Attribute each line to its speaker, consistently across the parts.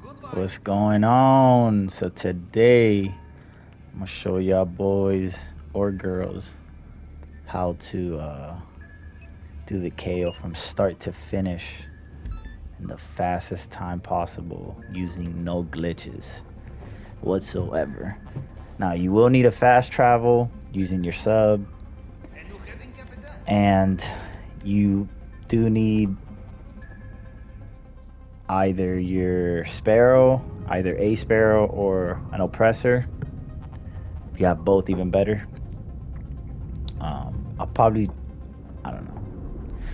Speaker 1: What's going on? So today I'm gonna show y'all boys or girls how to do the KO from start to finish in the fastest time possible using no glitches whatsoever. Now you will need a fast travel using your sub, and you do need either your sparrow, either a sparrow or an oppressor. If you have both, even better. I'll probably, I don't know.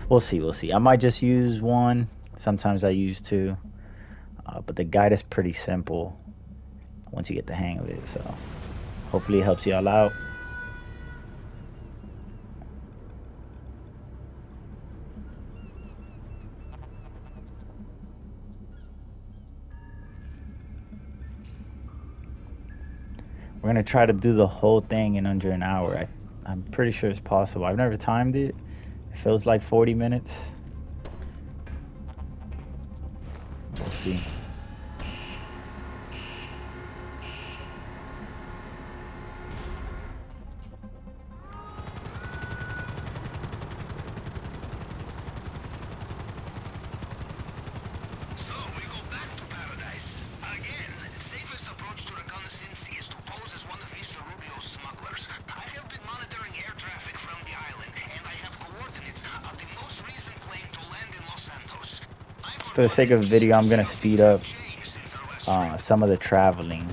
Speaker 1: We'll see. We'll see. I might just use one. Sometimes I use two. But the guide is pretty simple once you get the hang of it. So hopefully it helps y'all out. We're gonna try to do the whole thing in under an hour. I'm pretty sure it's possible. I've never timed it. It feels like 40 minutes. We'll see.
Speaker 2: So we go back to paradise. Again, safest approach to reconnaissance is to pose as one of Mr. Rubio's smugglers. I have been monitoring air traffic from the island, and I have coordinates of the most recent plane to land in Los Santos.
Speaker 1: For the sake of the video, I'm gonna speed up some of the traveling,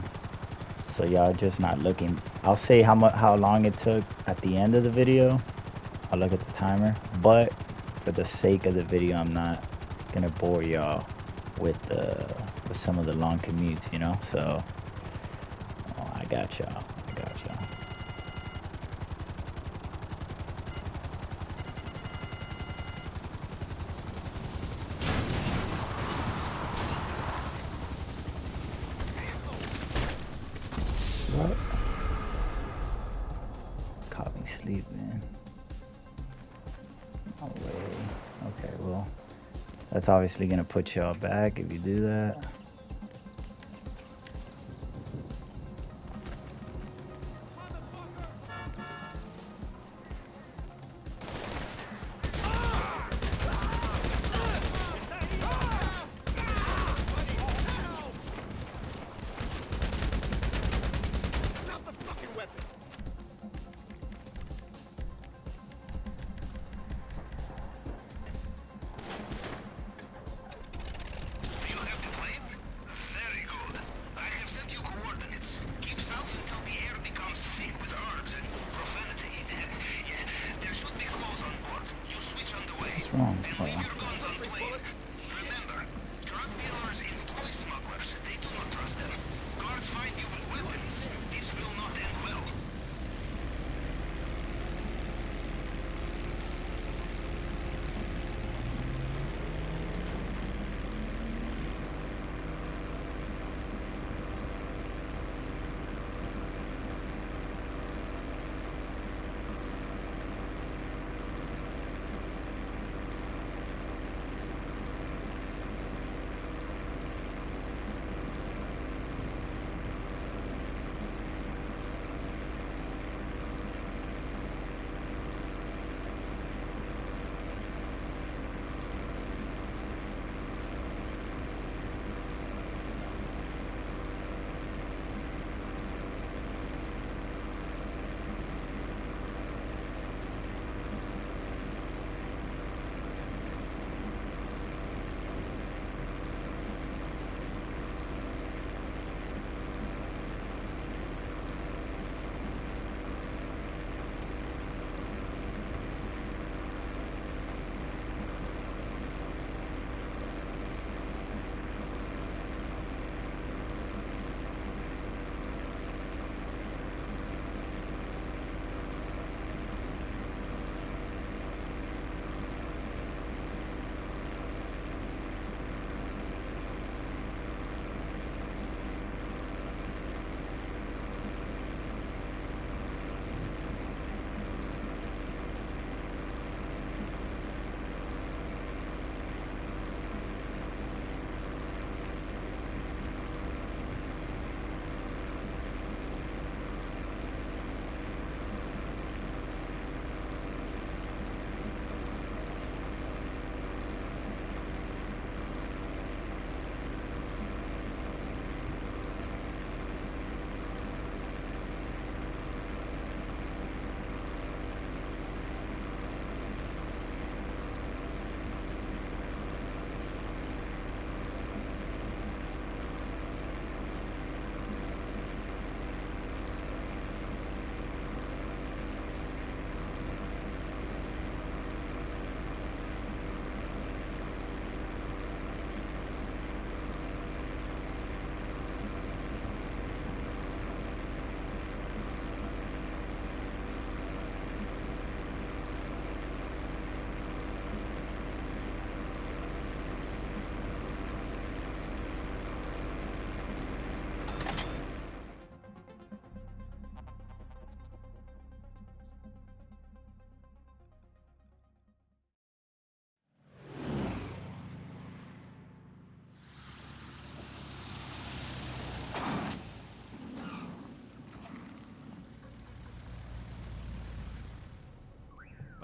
Speaker 1: so y'all just not looking. I'll say how long it took at the end of the video. I'll look at the timer, but for the sake of the video, I'm not gonna bore y'all with some of the long commutes, you know. So I got y'all. I got y'all. What? Caught me sleeping. No way. Okay, well, that's obviously gonna put y'all back if you do that. What's wrong?
Speaker 2: Remember, drug dealers employ smugglers. They do not trust them. Guards find you with weapons. This will not end well.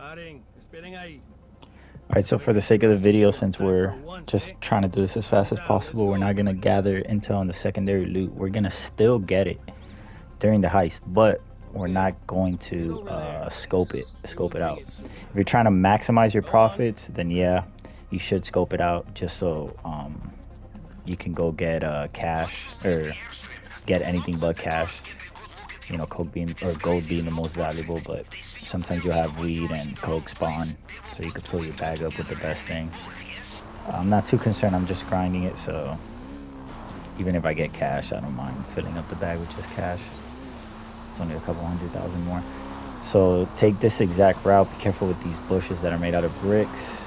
Speaker 1: Alright, so for the sake of the video, since we're just trying to do this as fast as possible, we're not going to gather intel on the secondary loot. We're going to still get it during the heist, but we're not going to scope it out. If you're trying to maximize your profits, then yeah, you should scope it out just so you can go get cash, or get anything but cash. You know, coke being, or gold being the most valuable, but sometimes you'll have weed and coke spawn, so you could fill your bag up with the best things. I'm not too concerned, I'm just grinding it, so even if I get cash, I don't mind filling up the bag with just cash. It's only a couple 100,000 more. So take this exact route. Be careful with these bushes that are made out of bricks.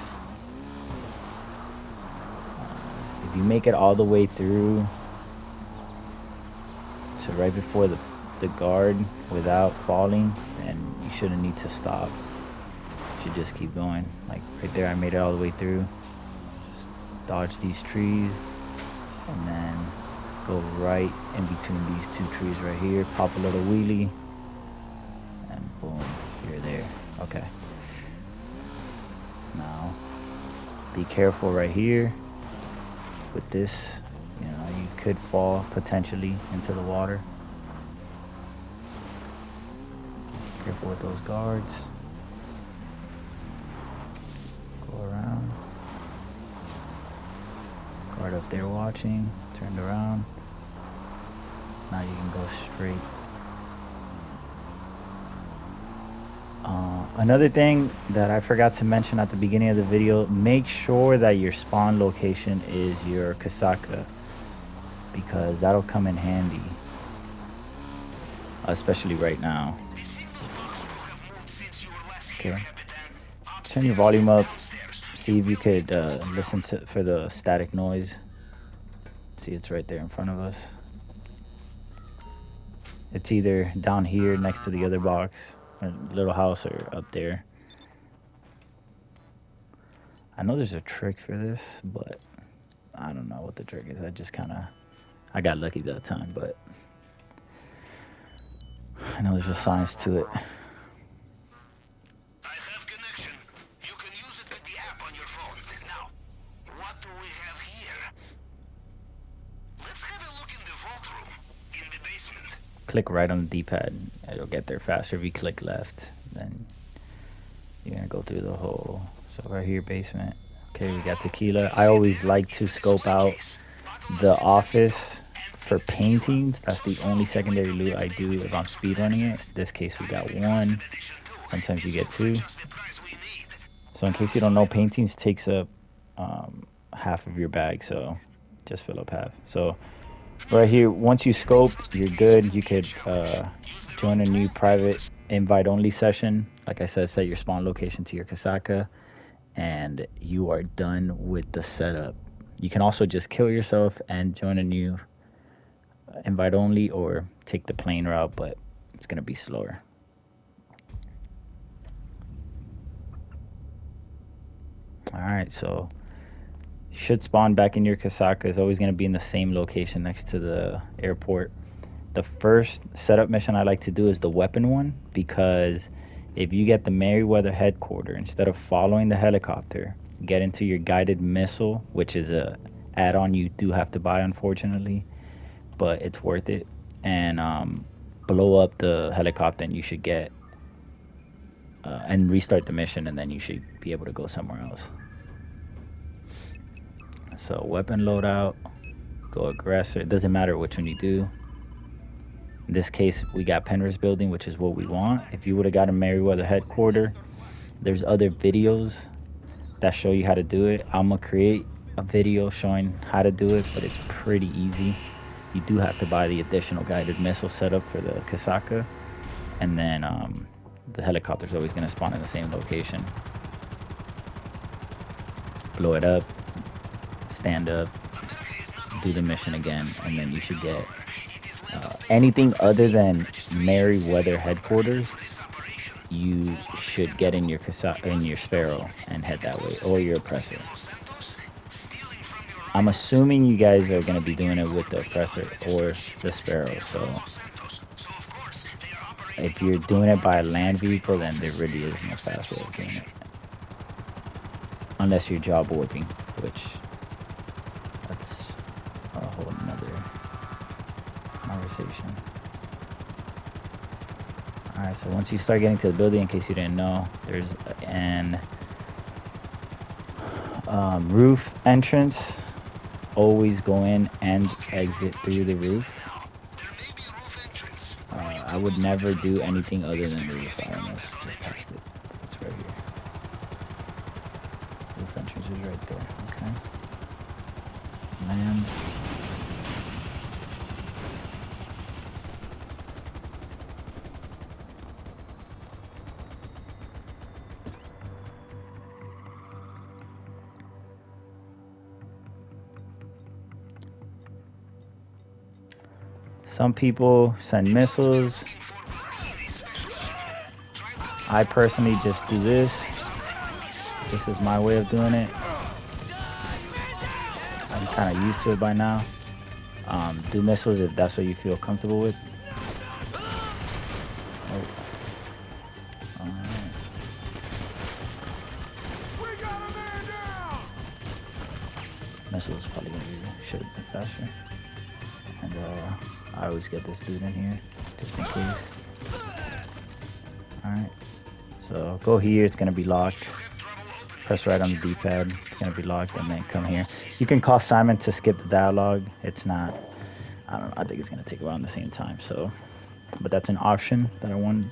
Speaker 1: If you make it all the way through to right before the guard without falling, then you shouldn't need to stop. You should just keep going. Like right there, I made it all the way through. Just dodge these trees and then go right in between these two trees right here, pop a little wheelie, and boom, you're there. Okay, now be careful right here with this. You know, you could fall potentially into the water. Careful with those guards. Go around. Guard up there watching. Turned around. Now you can go straight. Another thing that I forgot to mention at the beginning of the video, make sure that your spawn location is your Kasaka, because that'll come in handy, especially right now. Okay, turn your volume up, see if you could listen for the static noise. See, it's right there in front of us. It's either down here next to the other box, or little house, or up there. I know there's a trick for this, but I don't know what the trick is. I got lucky that time, but I know there's a science to it.
Speaker 2: I have connection. You can use it with the app on your phone. Now, what do we have here? Let's have a look in the vault room, in the basement.
Speaker 1: Click right on the D-pad. It'll get there faster. If you click left, then you're gonna go through the whole. So right here, basement. Okay, we got tequila. I always like to scope out the office for paintings. That's the only secondary loot I do if I'm speedrunning it. In this case, we got one. Sometimes you get two. So in case you don't know, paintings takes up half of your bag, so just fill up half. So right here, once you scope, you're good. You could join a new private invite only session. Like I said, set your spawn location to your Kasaka, and you are done with the setup. You can also just kill yourself and join a new invite only, or take the plain route, but it's gonna be slower. All right, so you should spawn back in your Kasaka. Is always going to be in the same location next to the airport. The first setup mission I like to do is the weapon one, because if you get the Merryweather headquarters, instead of following the helicopter, get into your guided missile, which is a add-on you do have to buy, unfortunately, but it's worth it, and blow up the helicopter, and you should get and restart the mission, and then you should be able to go somewhere else. So weapon loadout, go aggressor. It doesn't matter which one you do. In this case, we got Penrose building, which is what we want. If you would have got a Merryweather headquarters, there's other videos that show you how to do it. I'm gonna create a video showing how to do it, but it's pretty easy. You do have to buy the additional guided missile setup for the Kasaka, and then the helicopter's always gonna spawn in the same location. Blow it up, stand up, do the mission again, and then you should get anything other than Merryweather headquarters. You should get in your Sparrow and head that way, or your oppressor. I'm assuming you guys are going to be doing it with the oppressor or the Sparrow, so if you're doing it by a land vehicle, then there really is no fast way of doing it. Unless you're job warping, which that's a whole nother conversation. Alright, so once you start getting to the building, in case you didn't know, there's an roof entrance. Always go in and exit through the roof. I would never do anything other than the roof. I almost just passed it. It's right here. Roof entrance is right there. Okay. Land. Some people send missiles. I personally just do this. This is my way of doing it. I'm kind of used to it by now. Do missiles if that's what you feel comfortable with. Oh. Alright. Missiles probably gonna be should have been faster. And I always get this dude in here just in case. Alright. So go here, it's gonna be locked. Press right on the D-pad, it's gonna be locked, and then come here. You can call Simon to skip the dialogue. It's not, I don't know, I think it's gonna take around the same time, so. But that's an option that I want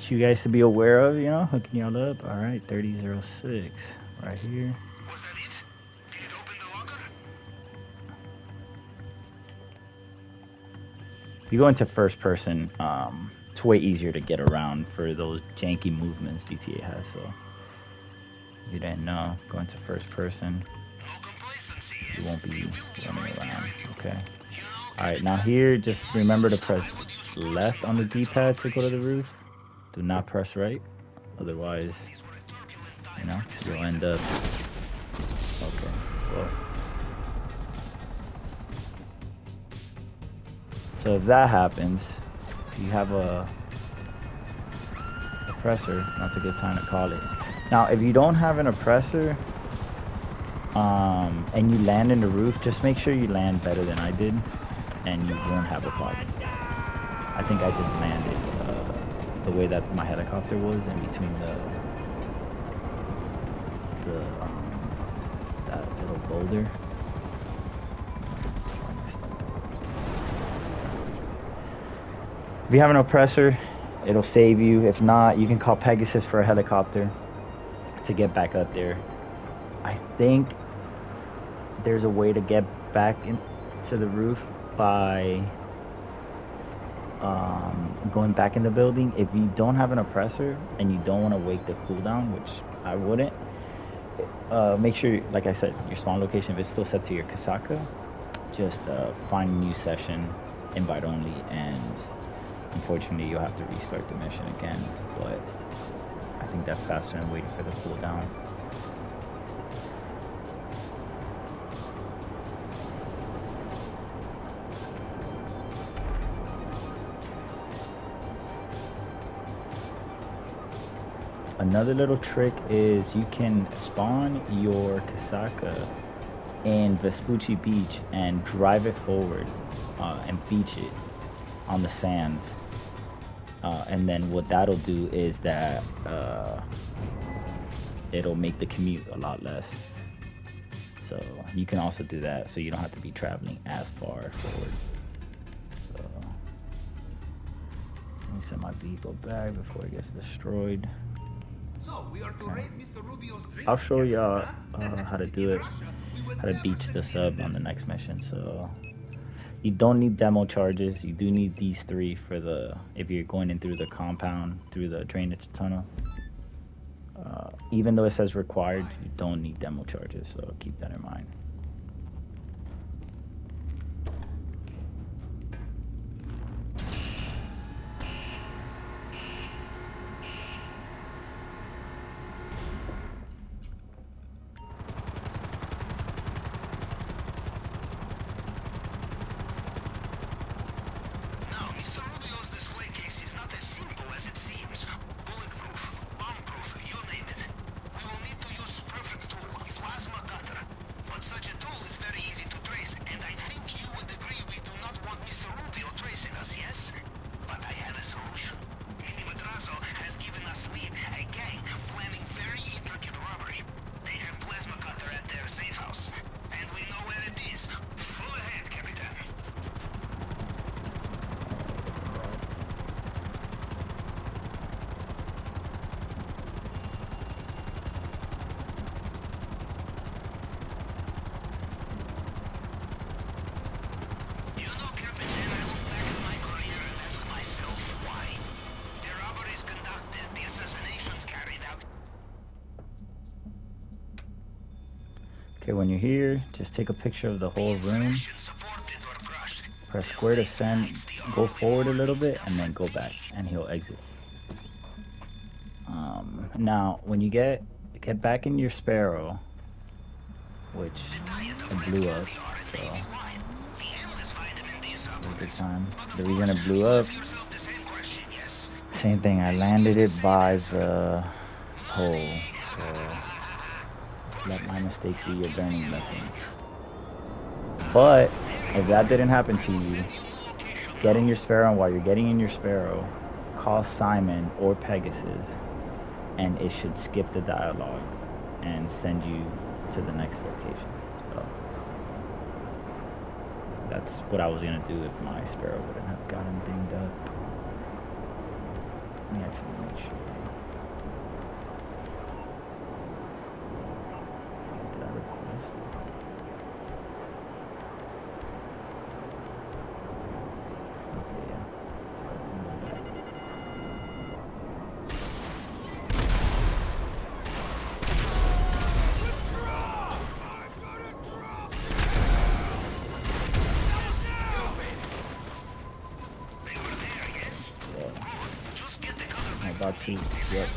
Speaker 1: you guys to be aware of, you know, hooking y'all up. Alright, 3006, right here.
Speaker 2: Was that it? Did it open the locker?
Speaker 1: If you go into first person, it's way easier to get around for those janky movements GTA has, so. If you didn't know, go into first person, you won't be running around, okay? Alright, now here, just remember to press left on the D-pad to go to the roof. Do not press right, otherwise, you know, you'll end up, okay, well. So if that happens, if you have a oppressor, that's a good time to call it. Now, if you don't have an oppressor, and you land in the roof, just make sure you land better than I did, and you won't have a problem. I think I just landed the way that my helicopter was in between that little boulder. If you have an oppressor, it'll save you. If not, you can call Pegasus for a helicopter to get back up there. I think there's a way to get back into the roof by going back in the building. If you don't have an oppressor and you don't want to wake the cooldown, which I wouldn't, make sure, like I said, your spawn location, if it's still set to your Kasaka, just find a new session, invite only, and unfortunately you'll have to restart the mission again, but I think that's faster than waiting for the cooldown. Another little trick is you can spawn your Kasaka in Vespucci Beach and drive it forward and beach it on the sand. And then what that'll do is that it'll make the commute a lot less. So you can also do that so you don't have to be traveling as far forward. So let me send my vehicle back before it gets destroyed.
Speaker 2: So we are to raid Mr. Rubio's drink.
Speaker 1: I'll show y'all how to do it, how to beach the sub on the next mission. So you don't need demo charges. You do need these three for the, if you're going in through the compound, through the drainage tunnel. Even though it says required, you don't need demo charges, so keep that in mind. Okay, when you're here, just take a picture of the whole room. Press square to send, go forward a little bit, and then go back, and he'll exit. Now, when you get back in your Sparrow, which it blew up, so a good time. The reason it blew up, same thing. I landed it by the pole, so let my mistakes be your learning lessons. But if that didn't happen to you, get in your Sparrow, and while you're getting in your Sparrow, call Simon or Pegasus, and it should skip the dialogue and send you to the next location. So that's what I was gonna do if my Sparrow wouldn't have gotten dinged up. Let me actually make sure. Did I request? Okay, yeah. So I'm going back. About to, yep,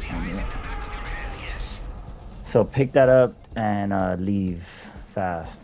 Speaker 1: so pick that up and leave fast.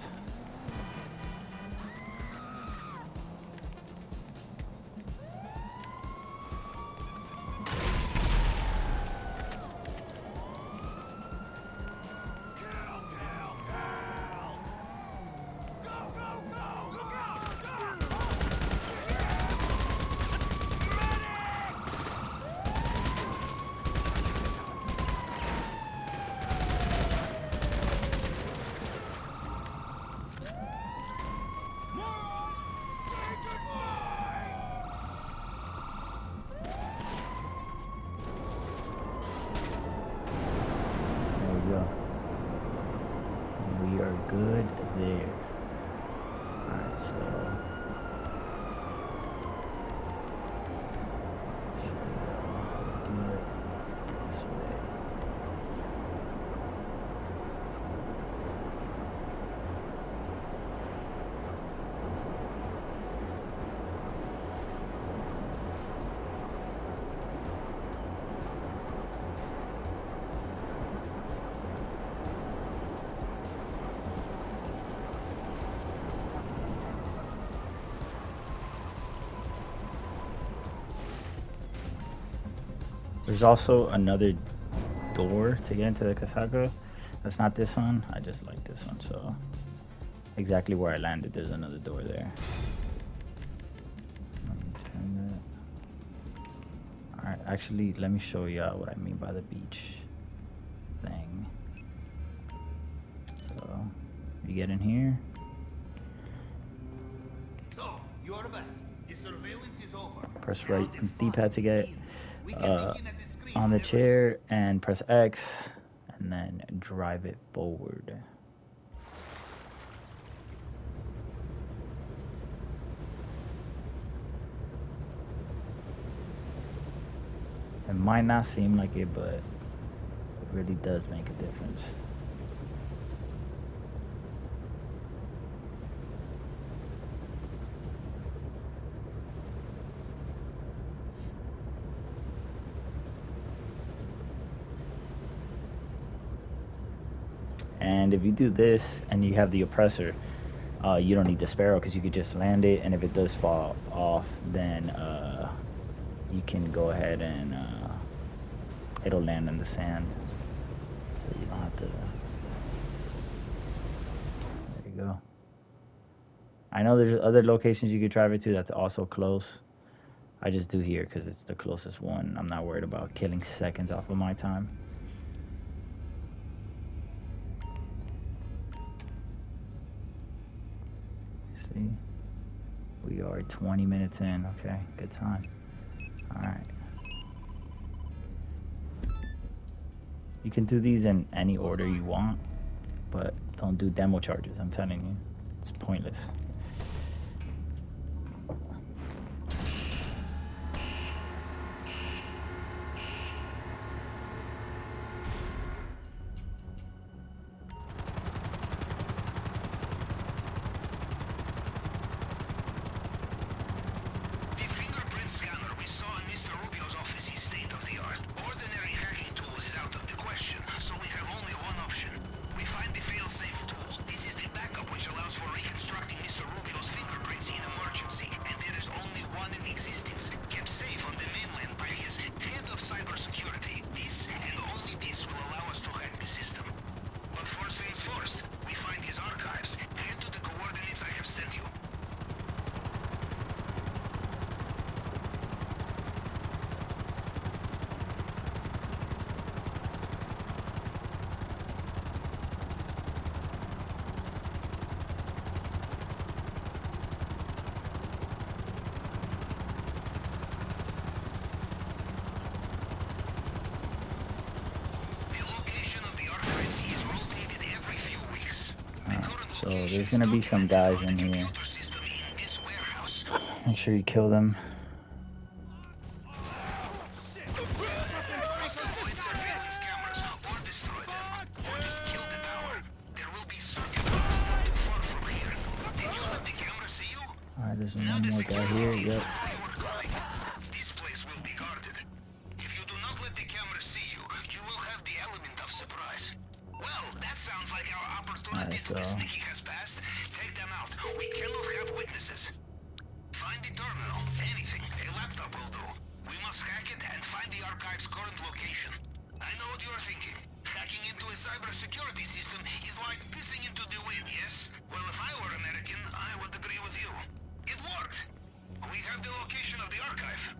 Speaker 1: We are good there. Alright, so do it this way. There's also another door to get into the Kasaka. That's not this one. I just like this one. So exactly where I landed, there's another door there. Let me turn that. Alright, actually, let me show you what I mean by the beach thing. So you get in here.
Speaker 2: So, you're back. The surveillance is over.
Speaker 1: Press right D-pad to get on the chair and press X and then drive it forward. It might not seem like it, but it really does make a difference. And if you do this and you have the oppressor, you don't need the Sparrow because you could just land it, and if it does fall off, then you can go ahead and it'll land in the sand, so you don't have to. There you go. I know there's other locations you could drive it to that's also close. I just do here because it's the closest one. I'm not worried about killing seconds off of my time. See, we are 20 minutes in. Okay, good time. All right. You can do these in any order you want, but don't do demo charges. I'm telling you, it's pointless. there's gonna be some guys in here. Make sure you kill them. Alright, there's one more guy here. Yep.
Speaker 2: This place will be guarded. If you do not let the camera see you, you will have the element of surprise. Well, that sounds like our opportunity to be sneaky has passed. Take them out. We cannot have witnesses. Find the terminal. Anything. A laptop will do. We must hack it and find the archive's current location. I know what you are thinking. Hacking into a cybersecurity system is like pissing into the wind, yes? Well, if I were American, I would agree with you. It worked. We have the location of the archive.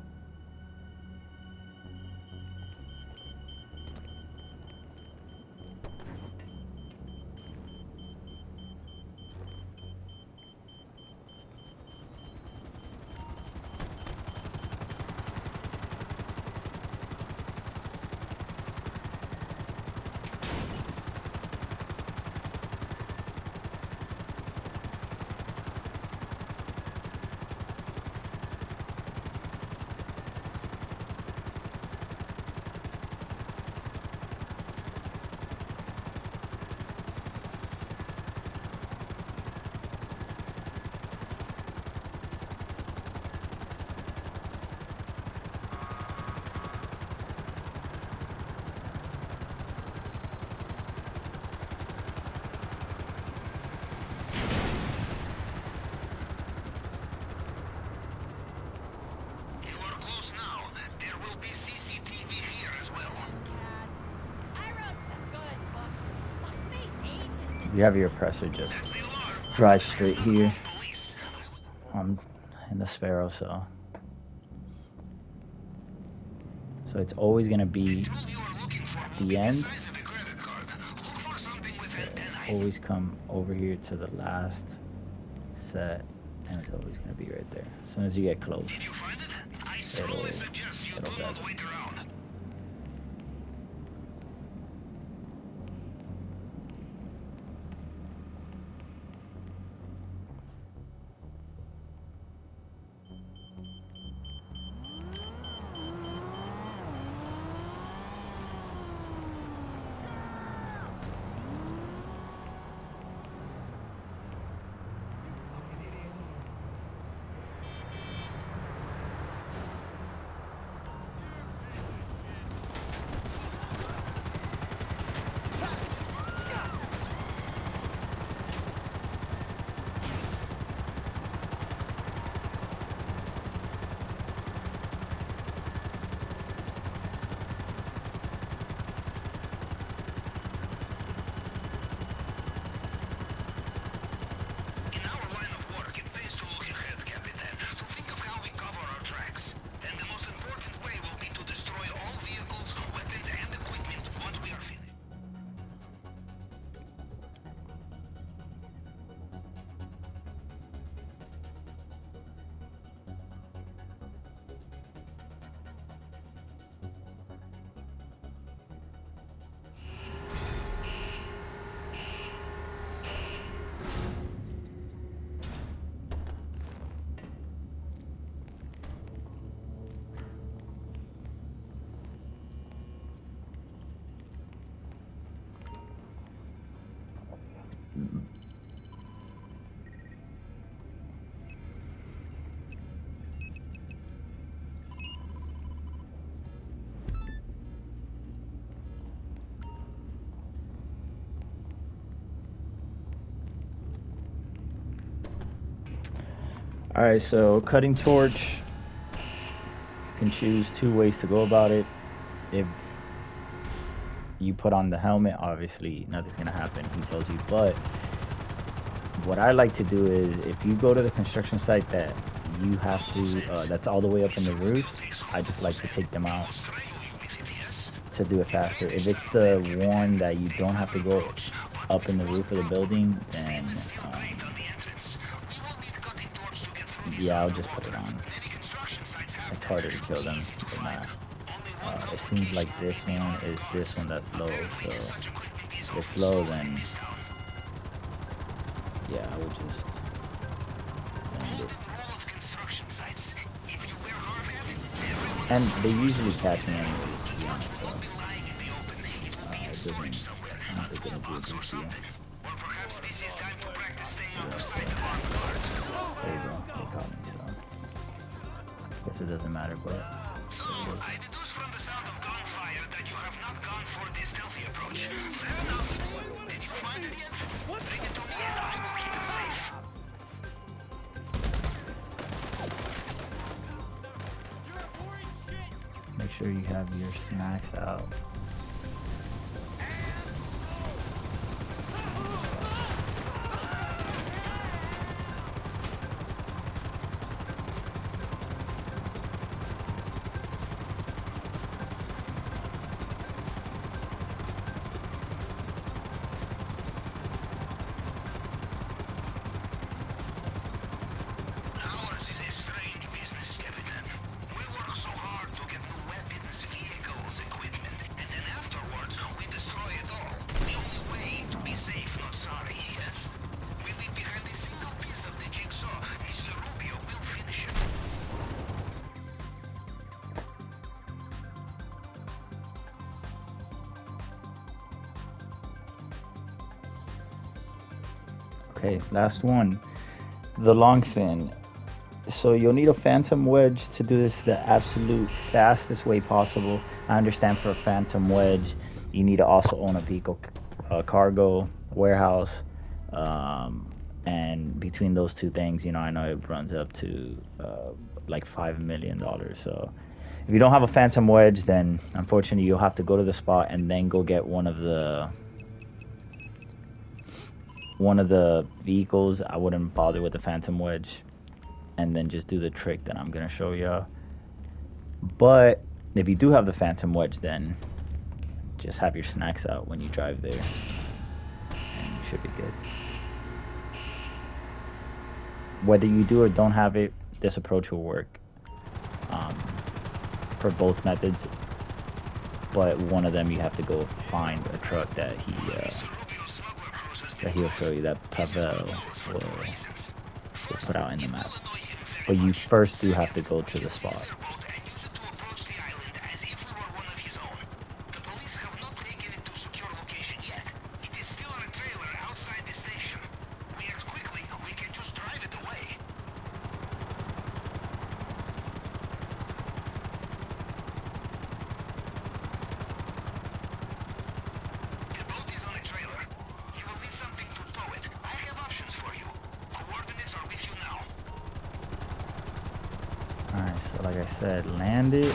Speaker 1: You have your oppressor, just drive straight here. I'm in the Sparrow, so it's always gonna be at the end. So always come over here to the last set, and it's always gonna be right there. As soon as you get close, it'll dead. Alright, so cutting torch, you can choose 2 ways to go about it. If you put on the helmet, obviously nothing's gonna happen, he tells you, but what I like to do is, if you go to the construction site that you have to, that's all the way up in the roof, I just like to take them out to do it faster. If it's the one that you don't have to go up in the roof of the building, then yeah, I'll just put it on. It's harder to kill them than that. It seems like this one is this one that's low, so if it's low, then yeah, I would just land it. And they usually catch me anyways, to be honest, so it doesn't, I don't think it'll be a big deal.
Speaker 2: Or perhaps this is time to practice staying out
Speaker 1: Yeah,
Speaker 2: of sight of armed guards.
Speaker 1: there you go, they caught me, so guess it doesn't matter, but
Speaker 2: So, I deduce from the sound of gunfire that you have not gone for the stealthy approach. Fair enough. Did you find it yet? Bring it to me and I will keep it safe.
Speaker 1: make sure you have your snacks out.
Speaker 2: Ours is a strange business, Captain. We work so hard to get new weapons, vehicles, equipment, and then afterwards we destroy it all. The only way to be safe, not sorry, yes? We leave behind a single piece of the jigsaw. Mr. Rubio will finish it.
Speaker 1: Okay, last one, the long fin. So you'll need a phantom wedge to do this the absolute fastest way possible. I understand for a phantom wedge, you need to also own a vehicle, cargo, warehouse, and between those two things, I know it runs up to like $5 million. So if you don't have a phantom wedge, then unfortunately you'll have to go to the spot and then go get one of the vehicles. I wouldn't bother with the phantom wedge, and then just do the trick that I'm gonna show y'all. But if you do have the phantom wedge, then just have your snacks out when you drive there, and you should be good. Whether you do or don't have it, this approach will work for both methods. But one of them, you have to go find a truck that he'll show you, that Pavel will put out in the map. But you first do have to go to the spot. Alright, so like I said, land it,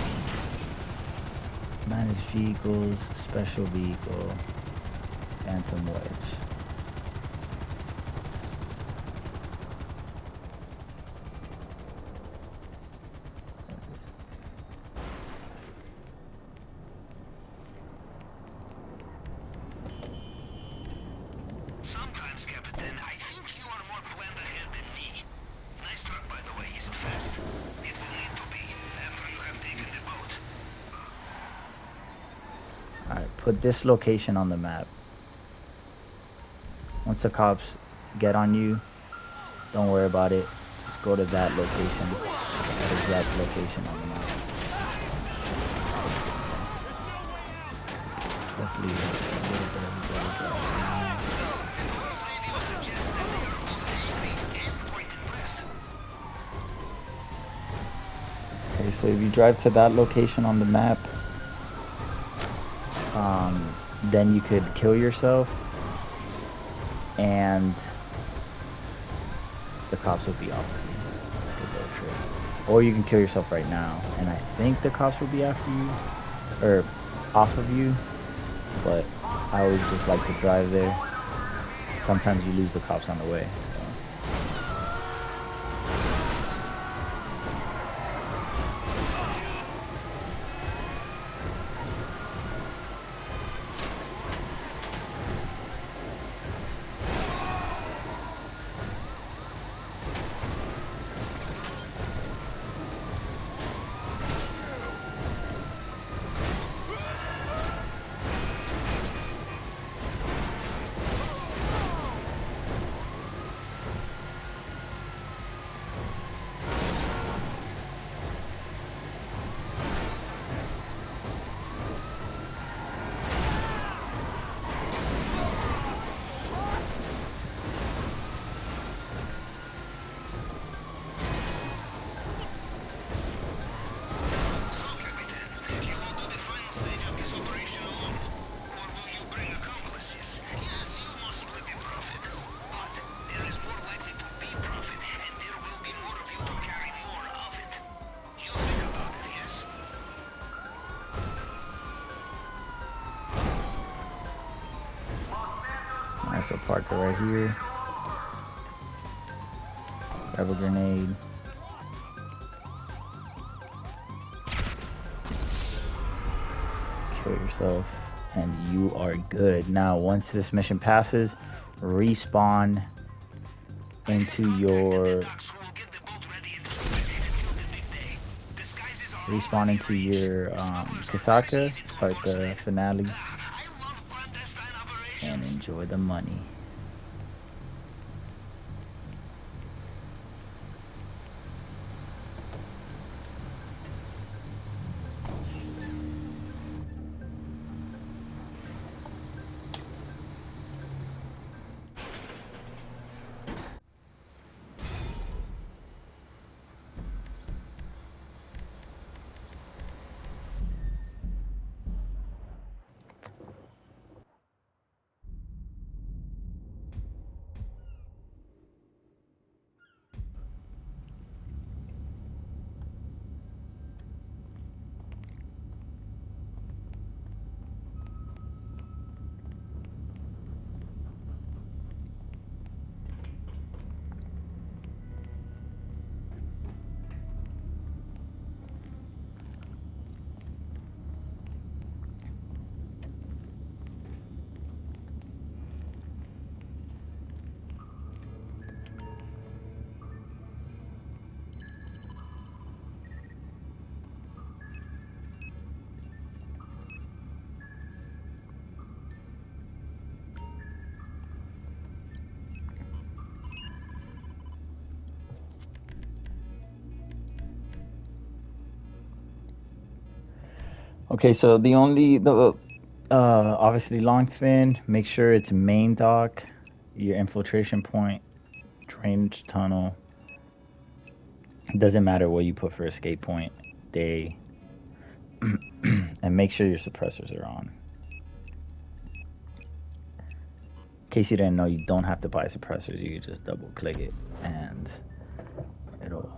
Speaker 1: manage vehicles, special vehicle, phantom wedge.
Speaker 2: Sometimes, Captain, I think you are more planned ahead than me. Nice truck, by the way, is it fast? It will need to be, after you have taken the boat.
Speaker 1: Alright, put this location on the map. Once the cops get on you, don't worry about it. Just go to that location, that exact location on the map. Definitely a little bit of Okay, so if you drive to that location on the map, then you could kill yourself and the cops will be off you. Or you can kill yourself right now and I think the cops will be after you or off of you, but I always just like to drive there. Sometimes you lose the cops on the way. Missile Parker right here. Grab a grenade. Kill yourself. And you are good. Now, once this mission passes, respawn into your Kasaka, start the finale, and enjoy the money. Okay, so obviously long fin, make sure it's main dock, your infiltration point, drainage tunnel. It doesn't matter what you put for escape point, day, and make sure your suppressors are on. In case you didn't know, you don't have to buy suppressors, you can just double click it and it'll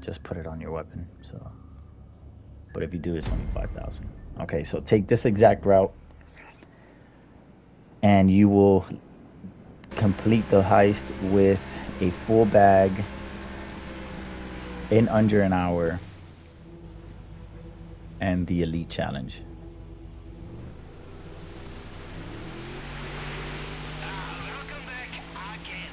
Speaker 1: just put it on your weapon. So, but if you do, it's only 5,000. Okay, so take this exact route and you will complete the heist with a full bag in under an hour and the elite challenge.
Speaker 2: Welcome back again.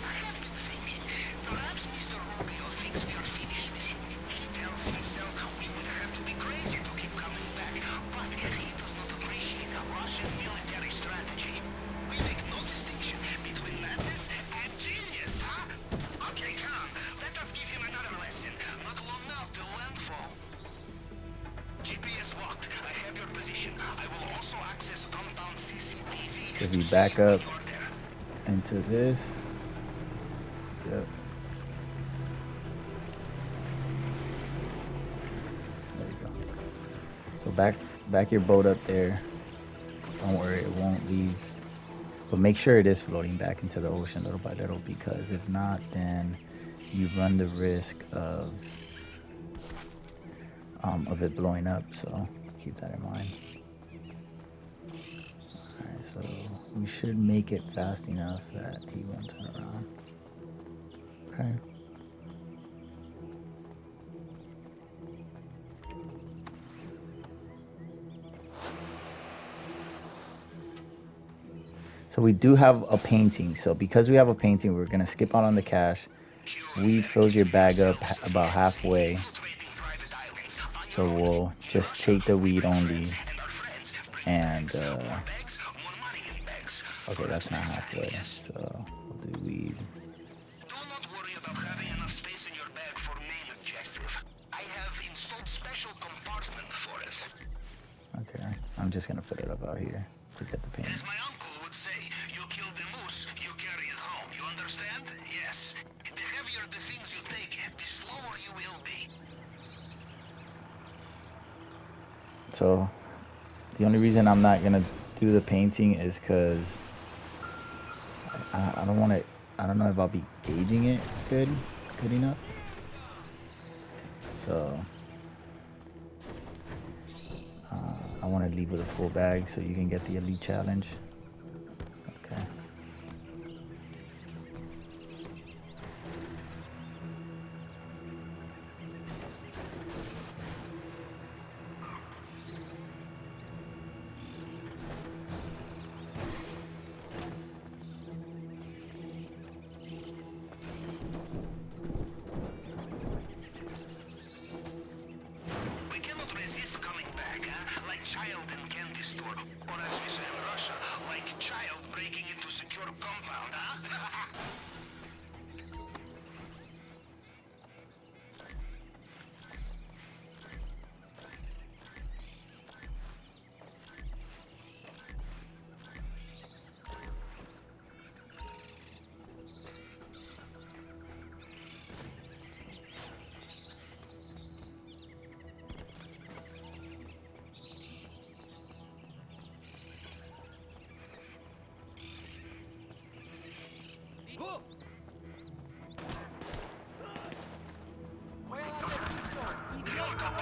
Speaker 2: I have been thinking, perhaps Mr. Rubio thinks we are finished with him. He tells himself we would have to be crazy to keep coming back, but he does not appreciate Russian military strategy. We make no distinction between madness and genius, huh? Okay, come. Let us give him another lesson. Not long now till landfall. GPS locked. I have your position. I will also access compound CCTV.
Speaker 1: If you back up into this, yep. There you go. So back your boat up there. Don't worry, it won't leave. But make sure it is floating back into the ocean little by little, because if not, then you run the risk of it blowing up. So keep that in mind. Alright, so we should make it fast enough that he won't turn around. Okay. So we do have a painting. So because we have a painting, we're gonna skip out on the cash. Weed fills your bag up about halfway. So we'll just take the weed only. And okay, that's not halfway. So we'll do weed.
Speaker 2: Do not worry about having enough space in your bag for main objective. I have installed special compartment for it.
Speaker 1: Okay, I'm just gonna put it up out here to get the paint.
Speaker 2: As my uncle would say, you kill the moose, you carry it home. You understand? Yes. The heavier the things you take, the slower you will be.
Speaker 1: So the only reason I'm not gonna do the painting is because I don't want to. I don't know if I'll be gauging it good enough. So I want to leave with a full bag so you can get the elite challenge. Okay.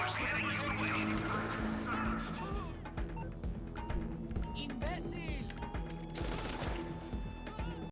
Speaker 2: Rubio's getting